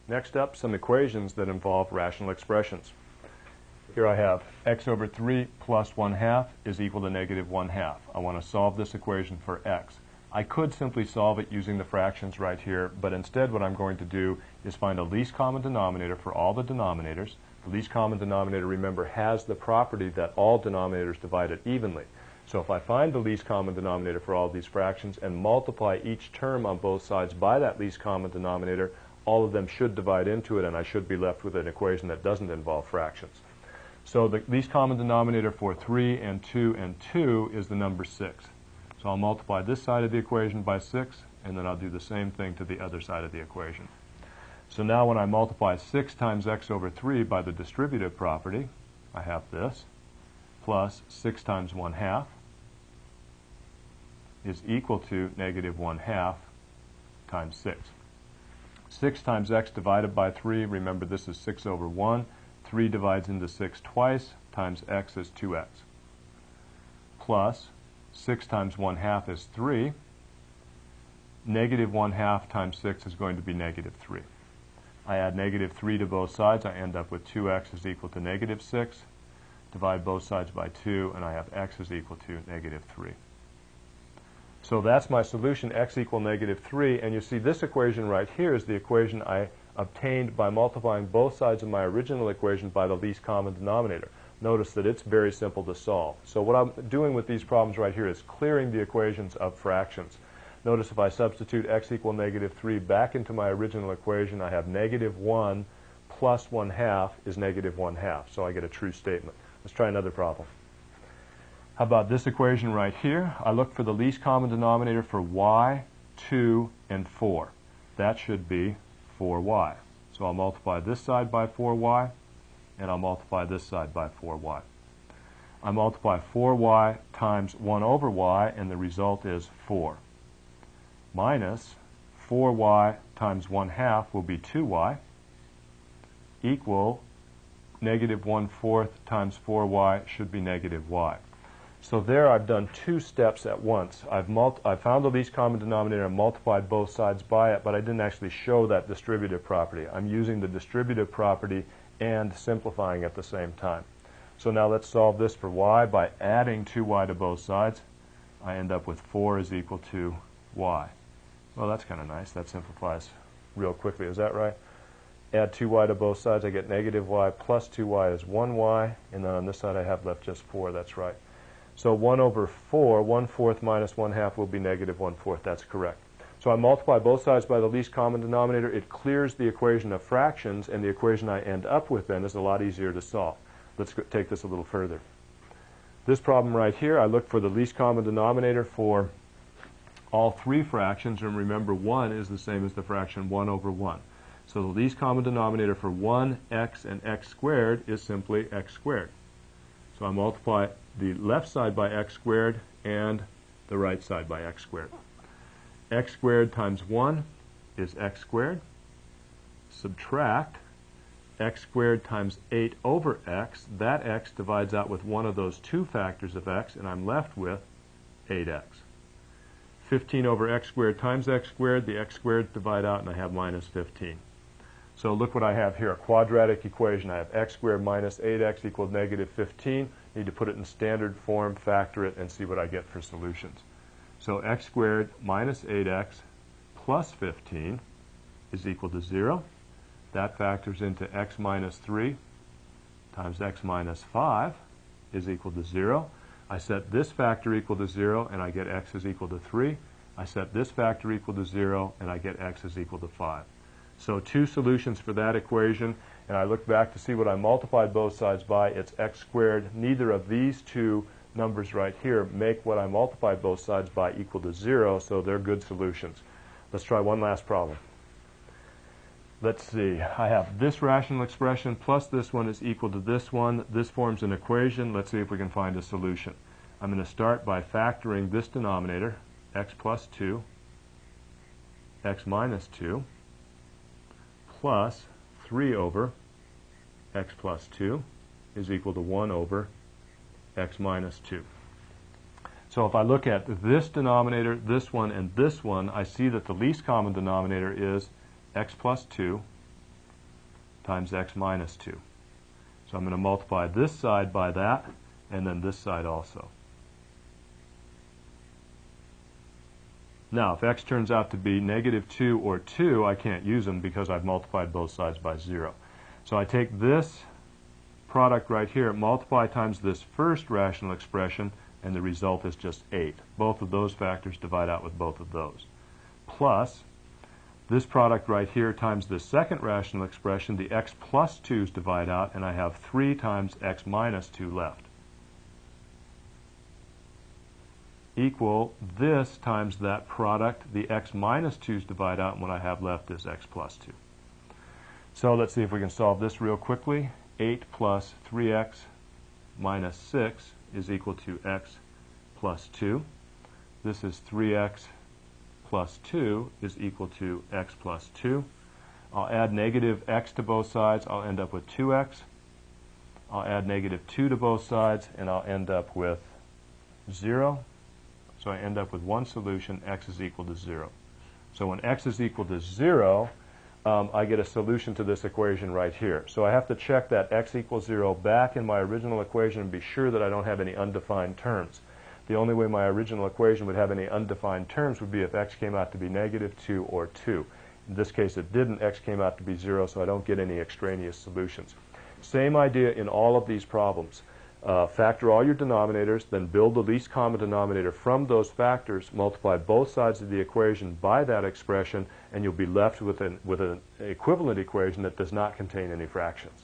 Next up, some equations that involve rational expressions. Here I have x over 3 plus 1/2 is equal to negative 1/2. I want to solve this equation for x. I could simply solve it using the fractions right here, but instead what I'm going to do is find a least common denominator for all the denominators. The least common denominator, remember, has the property that all denominators divide it evenly. So if I find the least common denominator for all these fractions and multiply each term on both sides by that least common denominator, all of them should divide into it, and I should be left with an equation that doesn't involve fractions. So the least common denominator for 3 and 2 is the number 6. So I'll multiply this side of the equation by 6, and then I'll do the same thing to the other side of the equation. So now when I multiply 6 times x over 3 by the distributive property, I have this, plus 6 times 1/2 is equal to negative 1/2 times 6. 6 times x divided by 3, remember this is 6 over 1. 3 divides into 6 twice, times x is 2x. Plus 6 times 1/2 is 3. Negative 1/2 times 6 is going to be negative 3. I add negative 3 to both sides. I end up with 2x is equal to negative 6. Divide both sides by 2, and I have x is equal to negative 3. So that's my solution, x equal negative 3. And you see this equation right here is the equation I obtained by multiplying both sides of my original equation by the least common denominator. Notice that it's very simple to solve. So what I'm doing with these problems right here is clearing the equations of fractions. Notice if I substitute x equal negative 3 back into my original equation, I have negative 1 plus 1/2 is negative 1/2. So I get a true statement. Let's try another problem. How about this equation right here? I look for the least common denominator for y, 2, and 4. That should be 4y. So I'll multiply this side by 4y, and I'll multiply this side by 4y. I multiply 4y times 1 over y, and the result is 4. Minus 4y times 1/2 will be 2y, equal negative 1/4 times 4y should be negative y. So there I've done two steps at once. I've found the least common denominator and multiplied both sides by it, but I didn't actually show that distributive property. I'm using the distributive property and simplifying at the same time. So now let's solve this for y by adding 2y to both sides. I end up with 4 is equal to y. Well, that's kind of nice. That simplifies real quickly. Is that right? Add 2y to both sides. I get negative y plus 2y is 1y. And then on this side I have left just 4. That's right. So 1 over 4, 1/4 minus 1/2 will be negative 1/4. That's correct. So I multiply both sides by the least common denominator. It clears the equation of fractions, and the equation I end up with then is a lot easier to solve. Let's take this a little further. This problem right here, I look for the least common denominator for all three fractions, and remember 1 is the same as the fraction 1 over 1. So the least common denominator for 1, x, and x squared is simply x squared. So I multiply the left side by x squared and the right side by x squared. X squared times 1 is x squared. Subtract x squared times 8 over x. That x divides out with one of those two factors of x, and I'm left with 8x. 15 over x squared times x squared. The x squared divide out, and I have minus 15. So look what I have here, a quadratic equation. I have x squared minus 8x equals negative 15. Need to put it in standard form, factor it, and see what I get for solutions. So x squared minus 8x plus 15 is equal to 0. That factors into x minus 3 times x minus 5 is equal to 0. I set this factor equal to 0, and I get x is equal to 3. I set this factor equal to 0, and I get x is equal to 5. So two solutions for that equation, and I look back to see what I multiplied both sides by. It's x squared. Neither of these two numbers right here make what I multiplied both sides by equal to 0, so they're good solutions. Let's try one last problem. Let's see. I have this rational expression plus this one is equal to this one. This forms an equation. Let's see if we can find a solution. I'm going to start by factoring this denominator, x plus 2, x minus 2, plus 3 over x plus 2 is equal to 1 over x minus 2. So if I look at this denominator, this one, and this one, I see that the least common denominator is x plus 2 times x minus 2. So I'm going to multiply this side by that, and then this side also. Now, if x turns out to be negative 2 or 2, I can't use them because I've multiplied both sides by 0. So I take this product right here, multiply times this first rational expression, and the result is just 8. Both of those factors divide out with both of those. Plus, this product right here times this second rational expression, the x plus 2's divide out, and I have 3 times x minus 2 left. Equal this times that product, the x minus 2's divide out, and what I have left is x plus 2. So let's see if we can solve this real quickly. 8 plus 3x minus 6 is equal to x plus 2. This is 3x plus 2 is equal to x plus 2. I'll add negative x to both sides. I'll end up with 2x. I'll add negative 2 to both sides, and I'll end up with 0. So I end up with one solution, x is equal to 0. So when x is equal to 0, I get a solution to this equation right here. So I have to check that x equals 0 back in my original equation and be sure that I don't have any undefined terms. The only way my original equation would have any undefined terms would be if x came out to be negative 2 or 2. In this case it didn't. X came out to be 0, so I don't get any extraneous solutions. Same idea in all of these problems. Factor all your denominators, then build the least common denominator from those factors, multiply both sides of the equation by that expression, and you'll be left with an equivalent equation that does not contain any fractions.